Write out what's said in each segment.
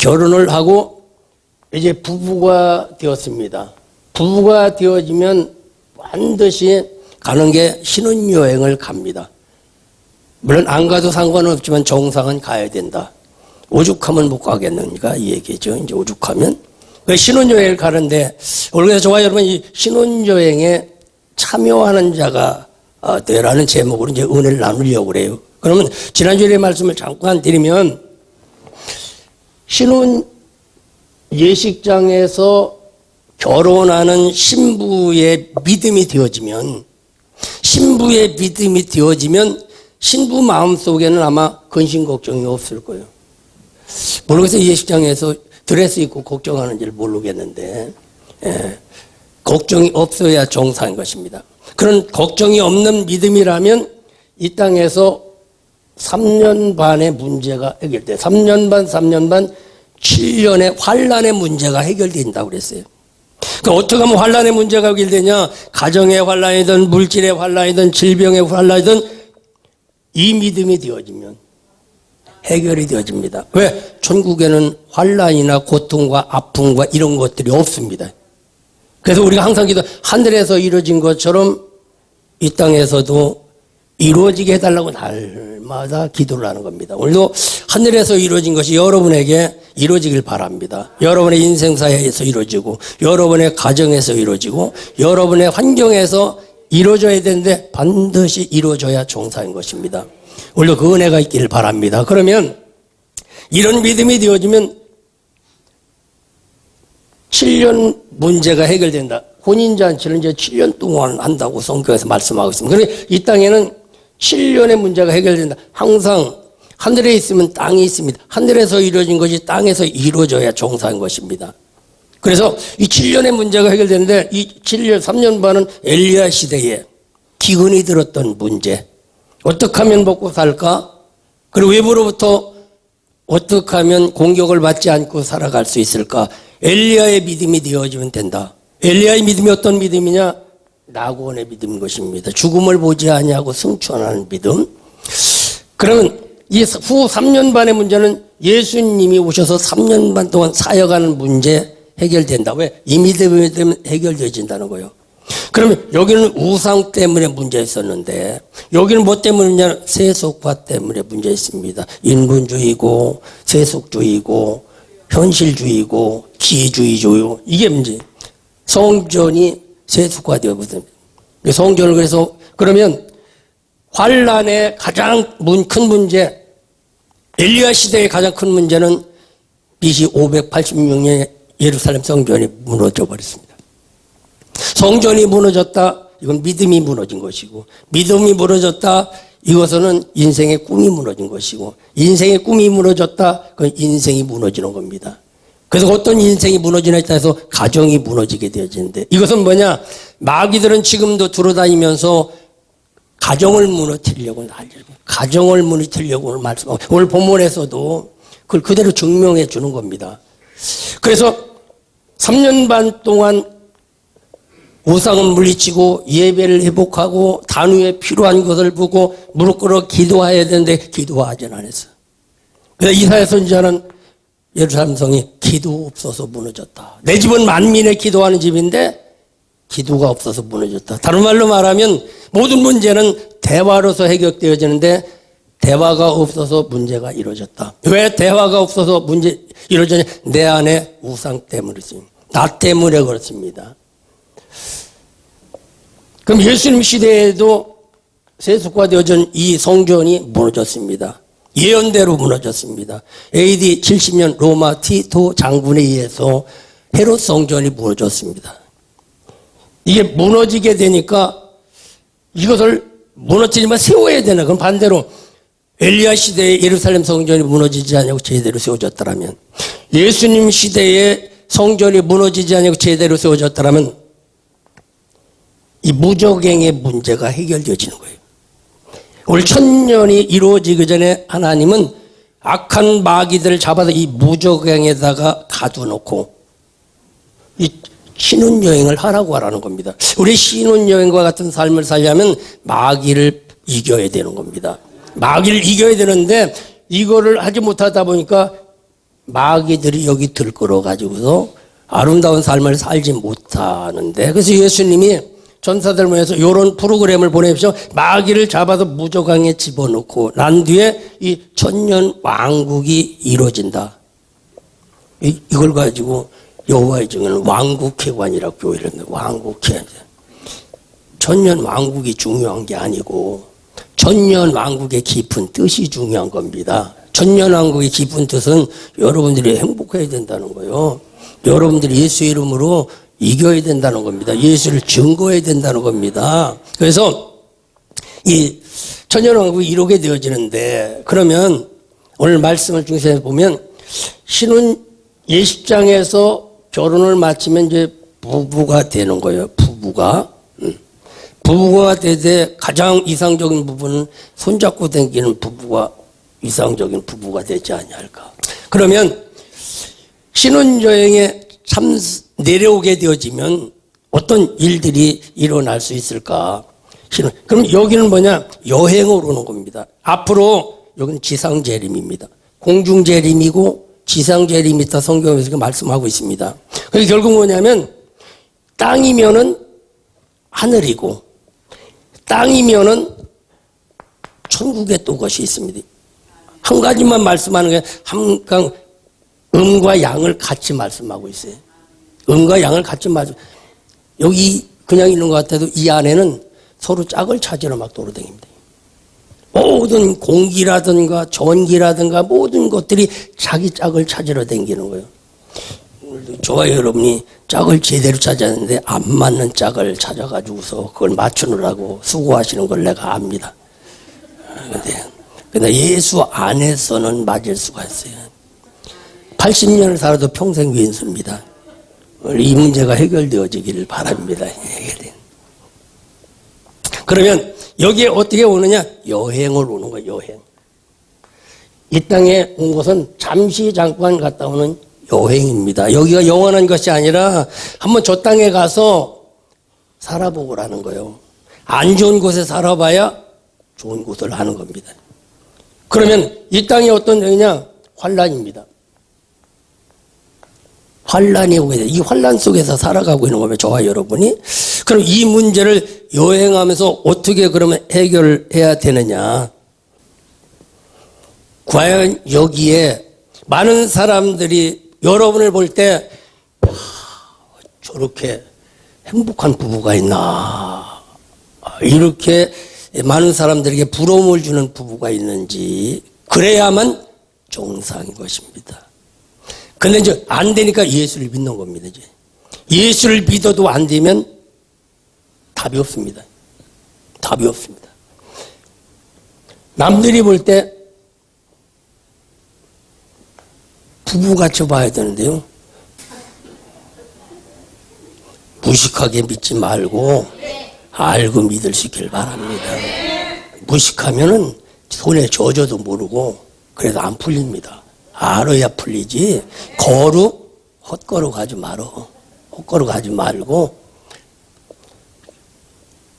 결혼을 하고 이제 부부가 되었습니다. 부부가 되어지면 반드시 가는 게 신혼여행을 갑니다. 물론 안 가도 상관없지만 정상은 가야 된다. 오죽하면 못 가겠는가 이 얘기죠. 이제 오죽하면. 신혼여행을 가는데 그래서 저와 여러분 이 신혼여행에 참여하는 자가 되라는 제목으로 이제 은혜를 나누려고 그래요. 그러면 지난주에 말씀을 잠깐 드리면 신혼 예식장에서 결혼하는 신부의 믿음이 되어지면 신부 마음속에는 아마 근심 걱정이 없을 거예요. 모르겠어요. 예식장에서 드레스 입고 걱정하는지를 모르겠는데 걱정이 없어야 정상인 것입니다. 그런 걱정이 없는 믿음이라면 이 땅에서 3년 반의 문제가 해결돼. 3년 반 7년의 환란의 문제가 해결된다고 그랬어요. 그러니까 어떻게 하면 환란의 문제가 해결되냐? 가정의 환란이든 물질의 환란이든 질병의 환란이든 이 믿음이 되어지면 해결이 되어집니다. 왜? 천국에는 환란이나 고통과 아픔과 이런 것들이 없습니다. 그래서 우리가 항상 하늘에서 이루어진 것처럼 이 땅에서도 이루어지게 해달라고 날마다 기도를 하는 겁니다. 오늘도 하늘에서 이루어진 것이 여러분에게 이루어지길 바랍니다. 여러분의 인생사에서 이루어지고 여러분의 가정에서 이루어지고 여러분의 환경에서 이루어져야 되는데 반드시 이루어져야 정상인 것입니다. 오늘도 그 은혜가 있기를 바랍니다. 그러면 이런 믿음이 되어지면 7년 문제가 해결된다. 혼인잔치를 이제 7년 동안 한다고 성경에서 말씀하고 있습니다. 그런데 이 땅에는 7년의 문제가 해결된다. 항상 하늘에 있으면 땅이 있습니다. 하늘에서 이루어진 것이 땅에서 이루어져야 정상인 것입니다. 그래서 이 7년의 문제가 해결되는데 이 7년, 3년 반은 엘리야 시대에 기근이 들었던 문제. 어떻게 하면 먹고 살까? 그리고 외부로부터 어떻게 하면 공격을 받지 않고 살아갈 수 있을까? 엘리야의 믿음이 되어지면 된다. 엘리야의 믿음이 어떤 믿음이냐? 낙원의 믿음인 것입니다. 죽음을 보지 아니하고 승천하는 믿음. 그러면 이 후 3년 반의 문제는 예수님이 오셔서 3년 반 동안 사역하는 문제 해결된다. 왜? 이 믿음이 되면 해결되어진다는 거예요. 그러면 여기는 우상 때문에 문제 있었는데 여기는 뭐 때문이냐? 세속화 때문에 문제 있습니다. 인본주의고 세속주의고 현실주의고 기주의죠. 이게 문제. 성전이 세속화되어버립니다. 성전을 그래서 그러면 환란의 가장 큰 문제, 엘리야 시대의 가장 큰 문제는 BC 586년에 예루살렘 성전이 무너져 버렸습니다. 성전이 무너졌다. 이건 믿음이 무너진 것이고, 믿음이 무너졌다. 이것은 인생의 꿈이 무너진 것이고, 인생의 꿈이 무너졌다. 그건 인생이 무너지는 겁니다. 그래서 어떤 인생이 무너지나 있다 해서 가정이 무너지게 되어지는데 이것은 뭐냐? 마귀들은 지금도 돌아다니면서 가정을 무너뜨리려고 가정을 무너뜨리려고 오늘 말씀하고 오늘 본문에서도 그걸 그대로 증명해 주는 겁니다. 그래서 3년 반 동안 우상은 물리치고 예배를 회복하고 단위에 필요한 것을 보고 무릎 꿇어 기도해야 되는데 기도하지는 않았어요. 그래서 이사야 선지자는 예루살렘 성이 기도 없어서 무너졌다. 내 집은 만민의 기도하는 집인데 기도가 없어서 무너졌다. 다른 말로 말하면 모든 문제는 대화로서 해결되어지는데 대화가 없어서 문제가 이루어졌다. 왜 대화가 없어서 문제 이루어졌냐? 내 안에 우상 때문이지. 나 때문에 그렇습니다. 그럼 예수님 시대에도 세속화되어진 이 성전이 무너졌습니다. 예언대로 무너졌습니다. AD 70년 로마 티토 장군에 의해서 헤롯 성전이 무너졌습니다. 이게 무너지게 되니까 이것을 무너뜨리면 세워야 되나? 그럼 반대로 엘리야 시대에 예루살렘 성전이 무너지지 않냐고 제대로 세워졌더라면, 예수님 시대에 성전이 무너지지 않냐고 제대로 세워졌더라면 이 무적행의 문제가 해결되어지는 거예요. 오늘 1000년이 이루어지기 전에 하나님은 악한 마귀들을 잡아서 이 무적행에다가 가둬놓고 이 신혼여행을 하라고 하라는 겁니다. 우리 신혼여행과 같은 삶을 살려면 마귀를 이겨야 되는 겁니다. 마귀를 이겨야 되는데 이거를 하지 못하다 보니까 마귀들이 여기 들끓어 가지고서 아름다운 삶을 살지 못하는데, 그래서 예수님이 전사들 모여서 이런 프로그램을 보내십시오. 마귀를 잡아서 무저강에 집어넣고 난 뒤에 이 천년 왕국이 이루어진다. 이걸 가지고 여호와의 증인은 왕국회관이라고 교회를 했는데, 왕국회. 천년 왕국이 중요한 게 아니고 천년 왕국의 깊은 뜻이 중요한 겁니다. 천년 왕국의 깊은 뜻은 여러분들이 행복해야 된다는 거예요. 여러분들이 예수 이름으로 이겨야 된다는 겁니다. 예수를 증거해야 된다는 겁니다. 그래서 이 천년 왕국이 이루게 되어지는데, 그러면 오늘 말씀을 중심에 보면 신혼 예식장에서 결혼을 마치면 이제 부부가 되는 거예요. 부부가 되되 가장 이상적인 부분은 손잡고 다니는 부부가 이상적인 부부가 되지 않을까. 그러면 신혼여행에 참 내려오게 되어지면 어떤 일들이 일어날 수 있을까. 그럼 여기는 뭐냐, 여행으로 오는 겁니다. 앞으로 여기는 지상재림입니다. 공중재림이고 지상재림이 있다, 성경에서 말씀하고 있습니다. 그게 결국 뭐냐면 땅이면은 하늘이고 땅이면은 천국에 또 것이 있습니다. 한 가지만 말씀하는 게 항상 음과 양을 같이 말씀하고 있어요. 음과 양을 같이 여기 그냥 있는 것 같아도 이 안에는 서로 짝을 찾으러 막 돌아다닙니다. 모든 공기라든가 전기라든가 모든 것들이 자기 짝을 찾으러 다니는 거예요. 저와 여러분이 짝을 제대로 찾았는데 안 맞는 짝을 찾아가지고서 그걸 맞추느라고 수고하시는 걸 내가 압니다. 근데 예수 안에서는 맞을 수가 있어요. 80년을 살아도 평생 윈수입니다. 이 문제가 해결되어지기를 바랍니다. 그러면 여기에 어떻게 오느냐? 여행을 오는 거예요. 여행. 이 땅에 온 것은 잠시 잠깐 갔다 오는 여행입니다. 여기가 영원한 것이 아니라 한번 저 땅에 가서 살아보고라는 거예요. 안 좋은 곳에 살아봐야 좋은 곳을 하는 겁니다. 그러면 이 땅이 어떤 땅이냐? 환란입니다. 환란이 오게 돼. 이 환란 속에서 살아가고 있는 거예요. 저와 여러분이. 그럼 이 문제를 여행하면서 어떻게 그러면 해결해야 되느냐? 과연 여기에 많은 사람들이 여러분을 볼 때 저렇게 행복한 부부가 있나, 이렇게 많은 사람들에게 부러움을 주는 부부가 있는지, 그래야만 정상인 것입니다. 근데 이제 안 되니까 예수를 믿는 겁니다. 이제 예수를 믿어도 안 되면 답이 없습니다. 답이 없습니다. 남들이 볼 때 부부같이 봐야 되는데요, 무식하게 믿지 말고 알고 믿을 수 있길 바랍니다. 무식하면은 손에 젖어도 모르고 그래도 안 풀립니다. 알아야 풀리지. 헛거루 가지 말어. 헛거루 가지 말고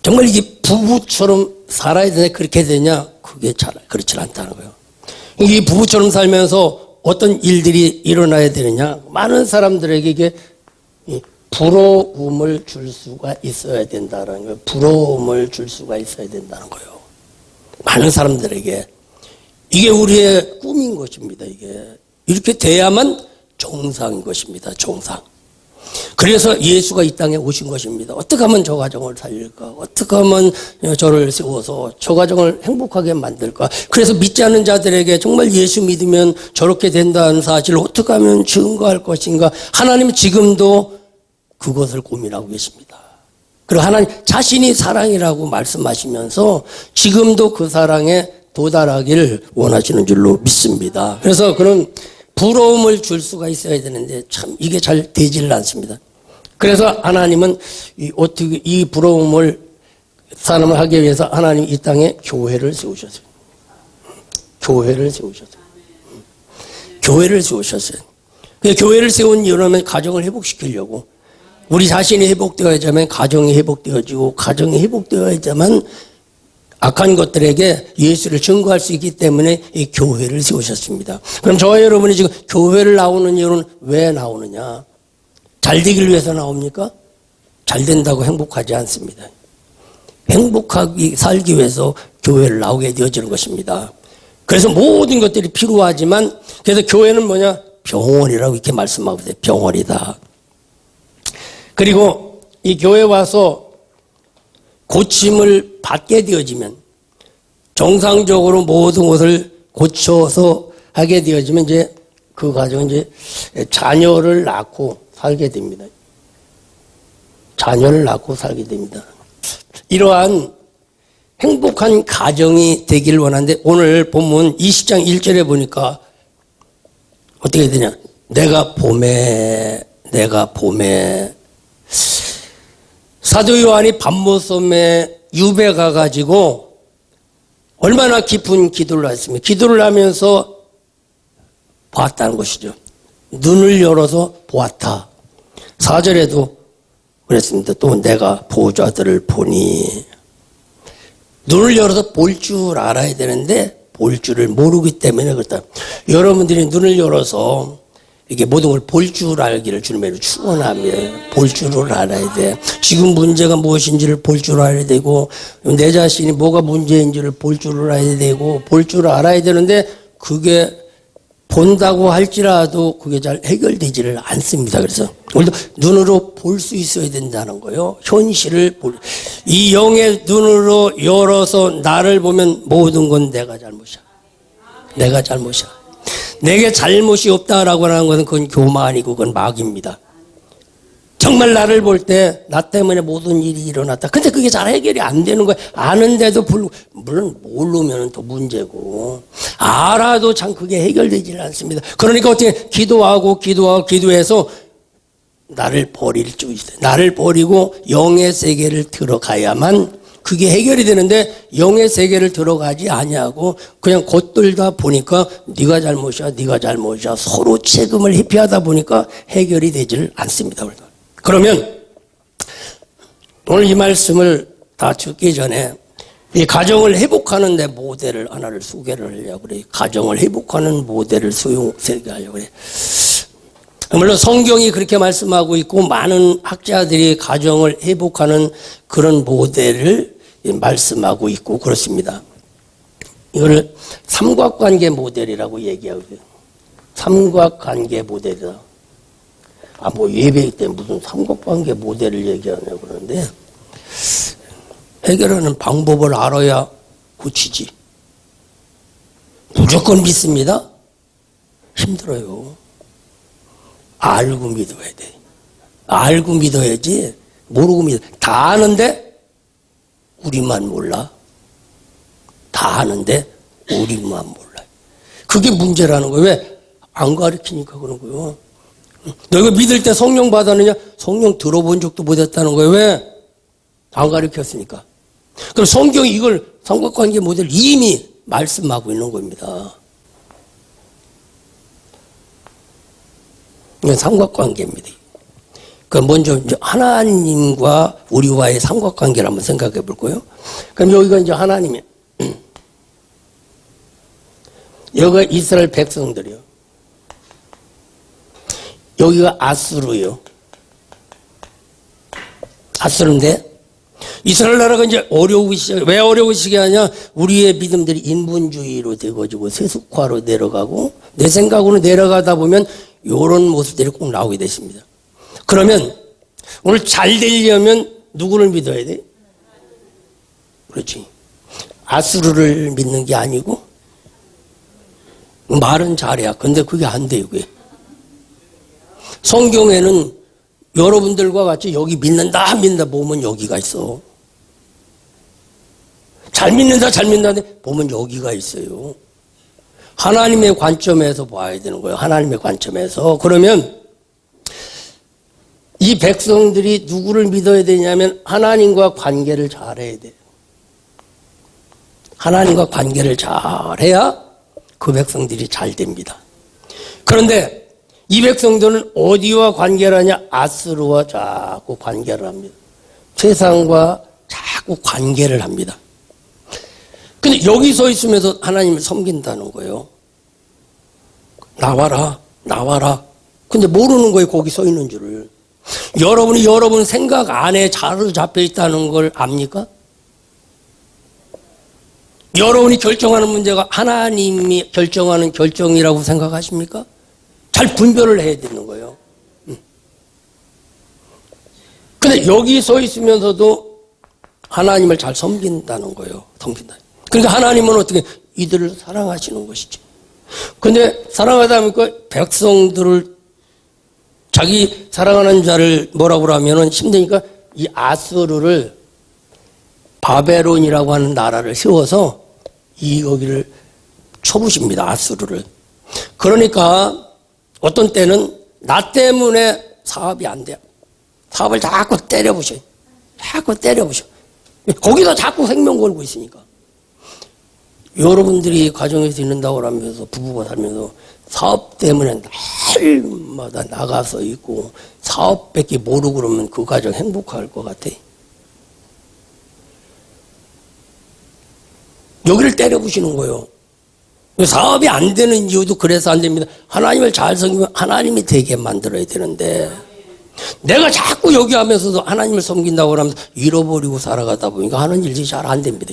정말 이게 부부처럼 살아야 되냐, 그렇게 되냐? 그게 잘 그렇지 않다는 거예요. 이 부부처럼 살면서 어떤 일들이 일어나야 되느냐? 많은 사람들에게 이게 부러움을 줄 수가 있어야 된다는 거예요. 부러움을 줄 수가 있어야 된다는 거예요. 많은 사람들에게. 이게 우리의 꿈인 것입니다. 이게 이렇게 돼야만 정상인 것입니다. 정상. 그래서 예수가 이 땅에 오신 것입니다. 어떻게 하면 저 가정을 살릴까? 어떻게 하면 저를 세워서 저 가정을 행복하게 만들까? 그래서 믿지 않는 자들에게 정말 예수 믿으면 저렇게 된다는 사실을 어떻게 하면 증거할 것인가? 하나님은 지금도 그것을 고민하고 계십니다. 그리고 하나님 자신이 사랑이라고 말씀하시면서 지금도 그 사랑에 도달하기를 원하시는 줄로 믿습니다. 그래서 그런 부러움을 줄 수가 있어야 되는데 참 이게 잘 되지를 않습니다. 그래서 하나님은 어떻게 이 부러움을 사람을 하기 위해서 하나님 이 땅에 교회를 세우셨어요. 교회를 세우셨어요. 교회를 세우셨어요. 교회를 세운 이유는 가정을 회복시키려고. 우리 자신이 회복되어야지만 가정이 회복되어지고, 가정이 회복되어야지만 악한 것들에게 예수를 증거할 수 있기 때문에 이 교회를 세우셨습니다. 그럼 저와 여러분이 지금 교회를 나오는 이유는 왜 나오느냐? 잘 되길 위해서 나옵니까? 잘 된다고 행복하지 않습니다. 행복하게 살기 위해서 교회를 나오게 되어지는 것입니다. 그래서 모든 것들이 필요하지만, 그래서 교회는 뭐냐? 병원이라고 이렇게 말씀하고 있어요. 병원이다. 그리고 이 교회 와서 고침을 받게 되어지면, 정상적으로 모든 것을 고쳐서 하게 되어지면 이제 그 가정은 이제 자녀를 낳고 살게 됩니다. 자녀를 낳고 살게 됩니다. 이러한 행복한 가정이 되기를 원하는데, 오늘 본문 20장 1절에 보니까 어떻게 되냐? 내가 봄에 사도 요한이 밤모섬에 유배 가가지고 얼마나 깊은 기도를 했습니까? 기도를 하면서 보았다는 것이죠. 눈을 열어서 보았다. 4절에도 그랬습니다. 또 내가 보좌들을 보니. 눈을 열어서 볼 줄 알아야 되는데 볼 줄을 모르기 때문에 그렇다. 여러분들이 눈을 열어서 이게 모든 걸 볼 줄 알기를 주님으로 축원하며 볼 줄을 알아야 돼. 지금 문제가 무엇인지를 볼 줄 알아야 되고, 내 자신이 뭐가 문제인지를 볼 줄을 알아야 되고, 볼 줄을 알아야 되는데, 그게 본다고 할지라도 그게 잘 해결되지를 않습니다. 그래서 우리도 눈으로 볼 수 있어야 된다는 거예요. 현실을 이 영의 눈으로 열어서 나를 보면 모든 건 내가 잘못이야. 내가 잘못이야. 내게 잘못이 없다라고 하는 것은 그건 교만이고 그건 마귀입니다. 정말 나를 볼 때 나 때문에 모든 일이 일어났다. 근데 그게 잘 해결이 안 되는 거야. 아는데도 물론 모르면 또 문제고, 알아도 참 그게 해결되질 않습니다. 그러니까 어떻게 기도해서 나를 버릴 수 있어요. 나를 버리고 영의 세계를 들어가야만 그게 해결이 되는데, 영의 세계를 들어가지 아니하고 그냥 겉돌다 보니까 네가 잘못이야 서로 책임을 회피하다 보니까 해결이 되질 않습니다. 그러면 오늘 이 말씀을 다 듣기 전에 이 가정을 회복하는 데 모델을 하나를 소개를 하려고 그래요. 가정을 회복하는 모델을 소개하려고 그래요. 물론 성경이 그렇게 말씀하고 있고 많은 학자들이 가정을 회복하는 그런 모델을 말씀하고 있고 그렇습니다. 이걸 삼각관계 모델이라고 얘기하고 있어요. 삼각관계 모델이다. 예배 때 무슨 삼각관계 모델을 얘기하냐고 그러는데, 해결하는 방법을 알아야 고치지. 무조건 믿습니다? 힘들어요. 알고 믿어야 돼. 알고 믿어야지. 모르고 믿어. 다 아는데 우리만 몰라. 다 아는데 우리만 몰라. 그게 문제라는 거예요. 왜? 안 가르치니까 그런 거예요. 너희가 믿을 때 성령 받았느냐? 성령 들어본 적도 못했다는 거예요. 왜? 안 가르쳤으니까. 그럼 성경이 이걸 삼각관계 모델 이미 말씀하고 있는 겁니다. 이건 삼각관계입니다. 그럼 먼저 이제 하나님과 우리와의 삼각관계를 한번 생각해 볼 거예요. 그럼 여기가 이제 하나님이에요. 여기가 이스라엘 백성들이요. 여기가 아수르요. 아수르인데 이스라엘 나라가 이제 어려우기 시작해. 왜 어려우기 시작하냐? 우리의 믿음들이 인본주의로 되어지고 세속화로 내려가고, 내 생각으로 내려가다 보면 이런 모습들이 꼭 나오게 됐습니다. 그러면 오늘 잘 되려면 누구를 믿어야 돼? 그렇지. 아수르를 믿는 게 아니고, 말은 잘해야. 근데 그게 안 돼요. 그게. 성경에는 여러분들과 같이 여기 믿는다 안 믿는다 보면 여기가 있어. 잘 믿는다 보면 여기가 있어요. 하나님의 관점에서 봐야 되는 거예요. 하나님의 관점에서. 그러면 이 백성들이 누구를 믿어야 되냐면 하나님과 관계를 잘해야 돼요. 하나님과 관계를 잘해야 그 백성들이 잘 됩니다. 그런데 이 백성들은 어디와 관계를 하냐? 아수르와 자꾸 관계를 합니다. 세상과 자꾸 관계를 합니다. 근데 여기 서 있으면서 하나님을 섬긴다는 거예요. 나와라, 나와라. 근데 모르는 거예요, 거기 서 있는 줄을. 여러분이 여러분 생각 안에 자로 잡혀 있다는 걸 압니까? 여러분이 결정하는 문제가 하나님이 결정하는 결정이라고 생각하십니까? 잘 분별을 해야 되는 거예요. 근데 여기 서 있으면서도 하나님을 잘 섬긴다는 거예요. 섬긴다. 그러니까 하나님은 어떻게 이들을 사랑하시는 것이지. 근데 사랑하다 보니까 백성들을 자기 사랑하는 자를 뭐라고 하면은 힘드니까 이 아수르를 바벨론이라고 하는 나라를 세워서 여기를 쳐부십니다. 아수르를. 그러니까 어떤 때는 나 때문에 사업이 안 돼요. 사업을 자꾸 때려부셔요. 자꾸 때려부셔. 거기서 자꾸 생명 걸고 있으니까. 여러분들이 가정에서 있는다고 하면서 부부가 살면서 사업 때문에 날마다 나가서 있고 사업밖에 모르고 그러면 그 가정 행복할 것 같아. 여기를 때려부시는 거예요. 사업이 안 되는 이유도 그래서 안 됩니다. 하나님을 잘 섬기면 하나님이 되게 만들어야 되는데 내가 자꾸 여기 하면서도 하나님을 섬긴다고 하면서 잃어버리고 살아가다 보니까 하는 일이 잘 안 됩니다.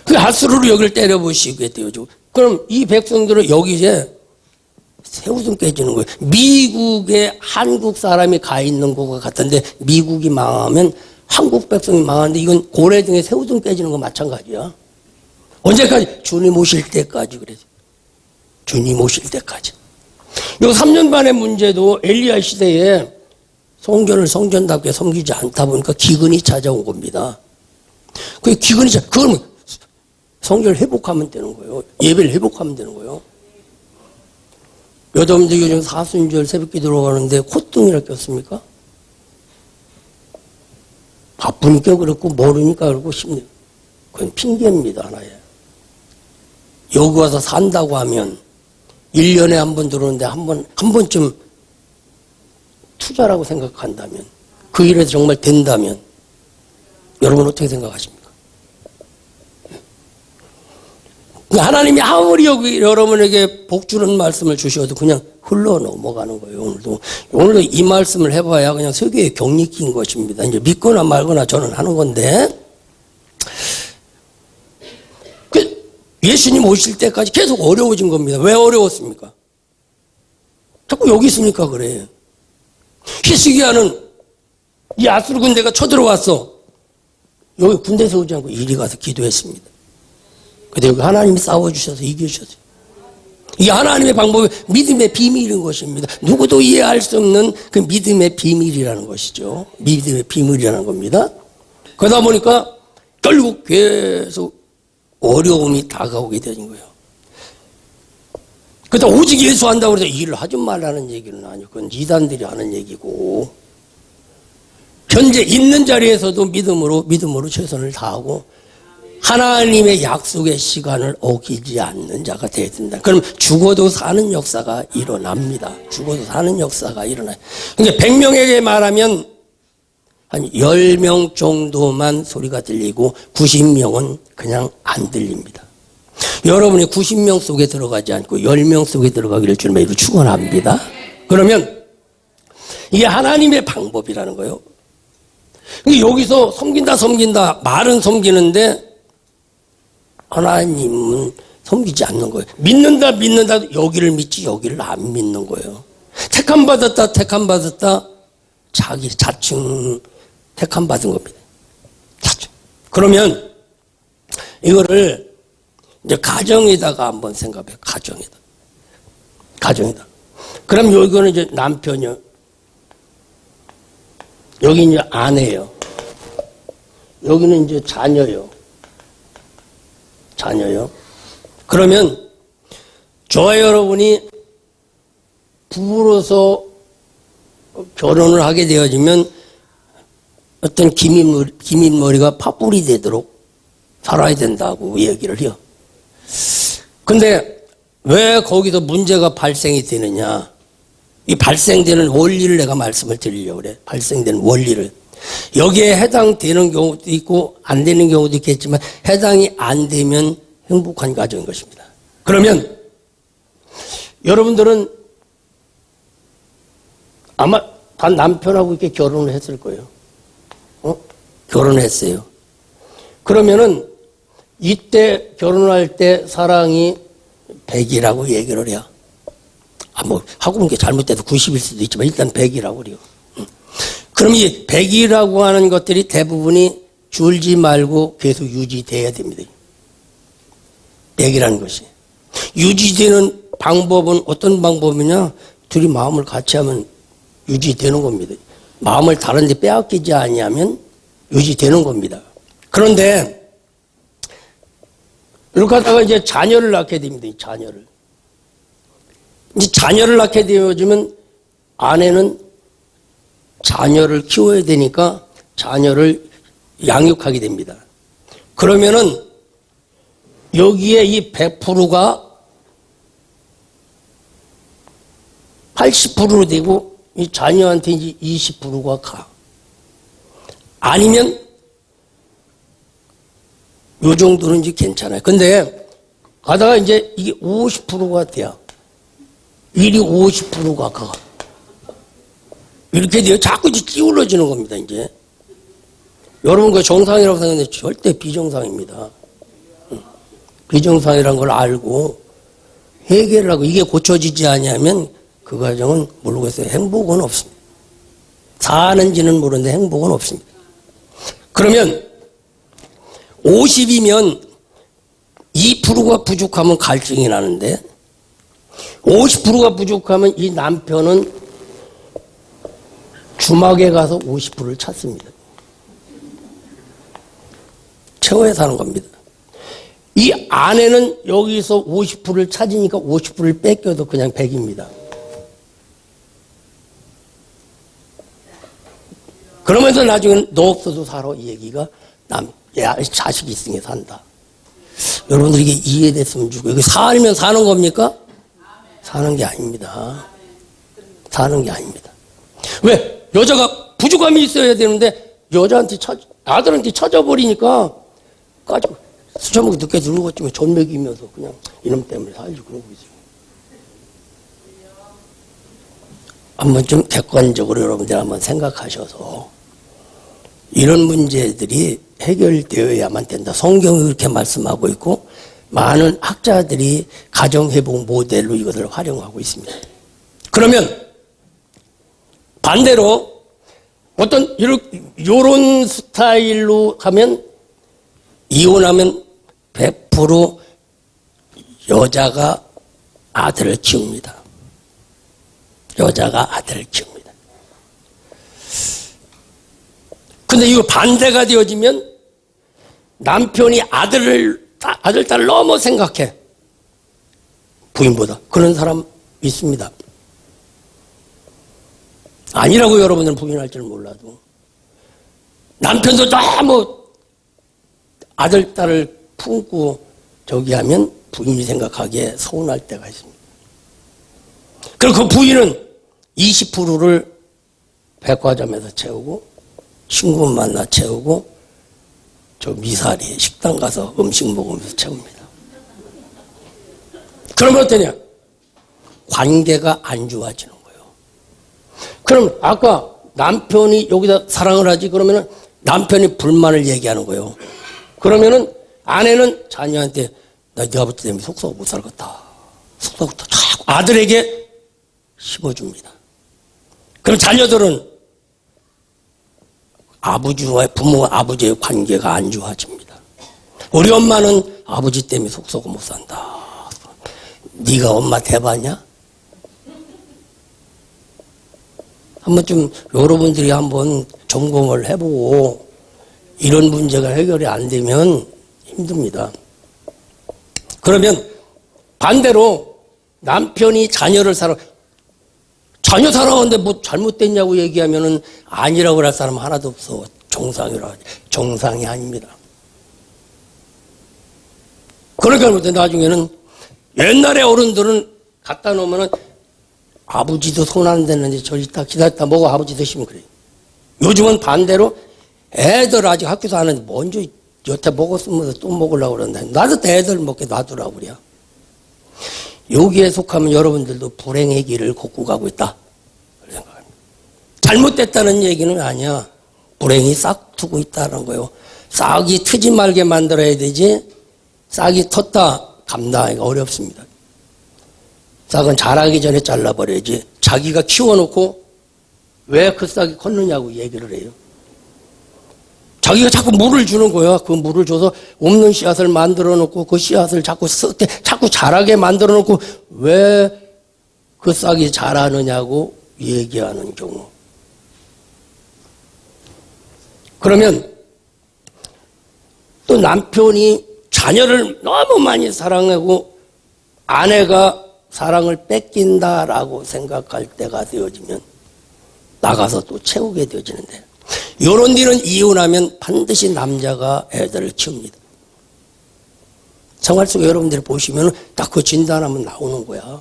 그 아수르로 여기를 때려부시겠대요. 그럼 이 백성들은 여기 이제 새우등 깨지는 거예요. 미국에 한국 사람이 가 있는 것 같은데 미국이 망하면 한국 백성이 망하는데 이건 고래등에 새우등 깨지는 거 마찬가지야. 언제까지? 주님 오실 때까지 그래서. 주님 오실 때까지. 요 3년 반의 문제도 엘리야 시대에 성전을 성전답게 섬기지 않다 보니까 기근이 찾아온 겁니다. 그 기근이 그러면 성전을 회복하면 되는 거예요. 예배를 회복하면 되는 거예요. 여자분들 요즘 사순절 새벽기 들어가는데 콧등이라 꼈습니까? 바쁘니까 그렇고 모르니까 그렇고 싶네요. 그건 핑계입니다, 하나에. 여기 와서 산다고 하면 1년에 한 번 들어오는데 한 번쯤 투자라고 생각한다면 그 일에서 정말 된다면 여러분 어떻게 생각하십니까? 하나님이 아무리 여기 여러분에게 복 주는 말씀을 주셔도 그냥 흘러 넘어가는 거예요. 오늘도 이 말씀을 해봐야 그냥 세계의 격리기인 것입니다. 이제 믿거나 말거나 저는 하는 건데 예수님 오실 때까지 계속 어려워진 겁니다. 왜 어려웠습니까? 자꾸 여기 있으니까 그래. 히스기야는 이 아수르 군대가 쳐들어왔어. 여기 군대 세우지 않고 이리 가서 기도했습니다. 근데 여기 하나님이 싸워주셔서 이겨주셨어요. 이게 하나님의 방법이 믿음의 비밀인 것입니다. 누구도 이해할 수 없는 그 믿음의 비밀이라는 것이죠. 믿음의 비밀이라는 겁니다. 그러다 보니까 결국 계속 어려움이 다가오게 되는 거예요. 그러다 오직 예수 한다고 해서 일을 하지 말라는 얘기는 아니고 그건 이단들이 하는 얘기고 현재 있는 자리에서도 믿음으로 최선을 다하고 하나님의 약속의 시간을 어기지 않는 자가 되어야 된다. 그럼 죽어도 사는 역사가 일어납니다. 죽어도 사는 역사가 일어나요. 그러니까 100명에게 말하면 한 10명 정도만 소리가 들리고 90명은 그냥 안 들립니다. 여러분이 90명 속에 들어가지 않고 10명 속에 들어가기를 주님의 이름으로 축원합니다. 그러면 이게 하나님의 방법이라는 거예요. 여기서 섬긴다 말은 섬기는데 하나님은 섬기지 않는 거예요. 믿는다 여기를 믿지 여기를 안 믿는 거예요. 택함받았다 자기 자칭 택함받은 겁니다. 자칭. 그러면 이거를 이제 가정에다가 한번 생각해요. 가정에다. 그럼 여기는 이제 남편이요. 여기 이제 아내요. 여기는 이제 자녀요. 그러면 저와 여러분이 부부로서 결혼을 하게 되어지면 어떤 기민머리가 파뿌리 되도록 살아야 된다고 얘기를 해요. 근데 왜 거기서 문제가 발생이 되느냐? 이 발생되는 원리를 내가 말씀을 드리려고 그래. 발생되는 원리를. 여기에 해당되는 경우도 있고 안 되는 경우도 있겠지만 해당이 안 되면 행복한 가정인 것입니다. 그러면 여러분들은 아마 다 남편하고 이렇게 결혼을 했을 거예요. 결혼을 했어요. 그러면은 이때 결혼할 때 사랑이 100이라고 얘기를 해요. 뭐 하고 본 게 잘못돼도 90일 수도 있지만 일단 100이라고 그래요. 그럼 이 100이라고 하는 것들이 대부분이 줄지 말고 계속 유지돼야 됩니다. 100이라는 것이. 유지되는 방법은 어떤 방법이냐? 둘이 마음을 같이 하면 유지되는 겁니다. 마음을 다른 데 빼앗기지 아니하면 유지되는 겁니다. 그런데 이렇게 하다가 이제 자녀를 낳게 됩니다. 이 자녀를. 이제 자녀를 낳게 되어지면 아내는 자녀를 키워야 되니까 자녀를 양육하게 됩니다. 그러면은 여기에 이 100%가 80%로 되고 이 자녀한테 이제 20%가 가. 아니면 요 정도는 이제 괜찮아요. 근데 가다가 이제 이게 50%가 돼요. 일이 50%가 가. 이렇게 돼요. 자꾸 이제 찌울러지는 겁니다, 이제. 여러분, 그 정상이라고 생각하는데 절대 비정상입니다. 비정상이라는 걸 알고 해결을 하고 이게 고쳐지지 않으면 그 가정은 모르겠어요. 행복은 없습니다. 사는지는 모르는데 행복은 없습니다. 그러면 50이면 2%가 부족하면 갈증이 나는데 50%가 부족하면 이 남편은 주막에 가서 50%를 찾습니다. 채워야 사는 겁니다. 이 아내는 여기서 50%를 찾으니까 50%를 뺏겨도 그냥 100입니다. 그러면서 나중에는 너 없어도 살아 이 얘기가 자식이 있으니 산다. 여러분들 이게 이해됐으면 좋고 이게 살면 사는 겁니까? 사는 게 아닙니다. 사는 게 아닙니다. 왜? 여자가 부족함이 있어야 되는데 여자한테 아들한테 찾아버리니까 까지고 수천먹이 늦게 들어갔지만 전맥이면서 그냥 이놈 때문에 살지 그러고 있어요. 한번 좀 객관적으로 여러분들 한번 생각하셔서 이런 문제들이 해결되어야만 된다. 성경이 그렇게 말씀하고 있고 많은 학자들이 가정회복 모델로 이것을 활용하고 있습니다. 그러면 반대로 어떤 이런 스타일로 하면 이혼하면 100% 여자가 아들을 키웁니다. 여자가 아들을 키웁니다. 근데 이거 반대가 되어지면 남편이 아들, 딸을 너무 생각해. 부인보다. 그런 사람 있습니다. 아니라고 여러분들은 부인할 줄 몰라도. 남편도 너무 아들, 딸을 품고 저기 하면 부인이 생각하기에 서운할 때가 있습니다. 그리고 그 부인은 20%를 백화점에서 채우고 친구 만나 채우고 저 미사리 식당 가서 음식 먹으면서 채웁니다. 그러면 어떠냐? 관계가 안 좋아지는 거예요. 그럼 아까 남편이 여기다 사랑을 하지 그러면은 남편이 불만을 얘기하는 거예요. 그러면은 아내는 자녀한테 나 네 아버지 때문에 속썩고 못 살겠다. 속썩고 자꾸 아들에게 심어줍니다. 그럼 자녀들은 아버지와 부모와 아버지의 관계가 안 좋아집니다. 우리 엄마는 아버지 때문에 속썩고 못 산다. 네가 엄마 대봤냐? 한번 좀 여러분들이 한번 점검을 해보고 이런 문제가 해결이 안 되면 힘듭니다. 그러면 반대로 남편이 자녀를 자녀 사랑하는데 뭐 잘못됐냐고 얘기하면은 아니라고 할 사람 하나도 없어. 정상이라. 정상이 아닙니다. 그러니까 나중에는 옛날에 어른들은 갖다 놓으면은 아버지도 손 안 대는데 저리 딱 기다렸다 먹어 아버지 드시면 그래요. 요즘은 반대로 애들 아직 학교도 안 하는데 먼저 여태 먹었으면서 또 먹으려고 그런다. 나도 애들 먹게 놔두라고 그래요. 여기에 속하면 여러분들도 불행의 길을 걷고 가고 있다. 생각합니다. 잘못됐다는 얘기는 아니야. 불행이 싹트고 있다는 거예요. 싹이 트지 말게 만들어야 되지 싹이 텄다 감당하기가 어렵습니다. 싹은 자라기 전에 잘라버려야지. 자기가 키워놓고 왜 그 싹이 컸느냐고 얘기를 해요. 자기가 자꾸 물을 주는 거야. 그 물을 줘서 없는 씨앗을 만들어 놓고 그 씨앗을 자꾸 자라게 만들어 놓고 왜 그 싹이 자라느냐고 얘기하는 경우. 그러면 또 남편이 자녀를 너무 많이 사랑하고 아내가 사랑을 뺏긴다라고 생각할 때가 되어지면 나가서 또 채우게 되어지는데 이런 일은 이혼하면 반드시 남자가 애들을 키웁니다. 생활 속에 여러분들이 보시면 딱 그 진단하면 나오는 거야.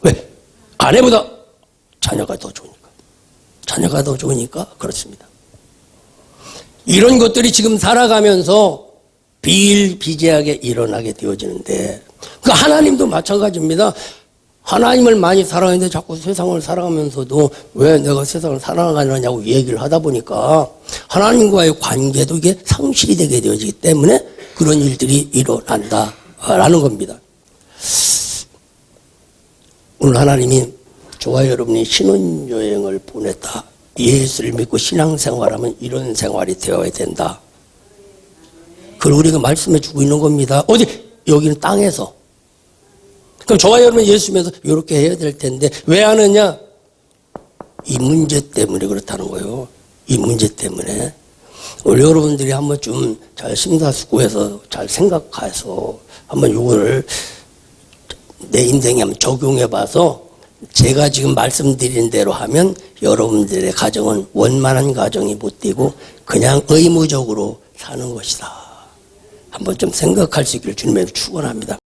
왜? 아내보다 자녀가 더 좋으니까. 자녀가 더 좋으니까 그렇습니다. 이런 것들이 지금 살아가면서 비일비재하게 일어나게 되어지는데 그러니까 하나님도 마찬가지입니다. 하나님을 많이 사랑했는데 자꾸 세상을 사랑하면서도 왜 내가 세상을 사랑하느냐고 얘기를 하다 보니까 하나님과의 관계도 이게 상실이 되게 되어지기 때문에 그런 일들이 일어난다라는 겁니다. 오늘 하나님이 저와 여러분이 신혼여행을 보냈다. 예수를 믿고 신앙생활하면 이런 생활이 되어야 된다. 그걸 우리가 말씀해 주고 있는 겁니다. 어디? 여기는 땅에서. 그럼 저와 여러분 예수 믿어서 이렇게 해야 될 텐데 왜 하느냐? 이 문제 때문에 그렇다는 거예요. 이 문제 때문에. 우리 여러분들이 한번 좀 잘 심사숙고해서 잘 생각해서 한번 이거를 내 인생에 한번 적용해 봐서 제가 지금 말씀드린 대로 하면 여러분들의 가정은 원만한 가정이 못 되고 그냥 의무적으로 사는 것이다. 한번 좀 생각할 수 있기를 주님에게 축원합니다.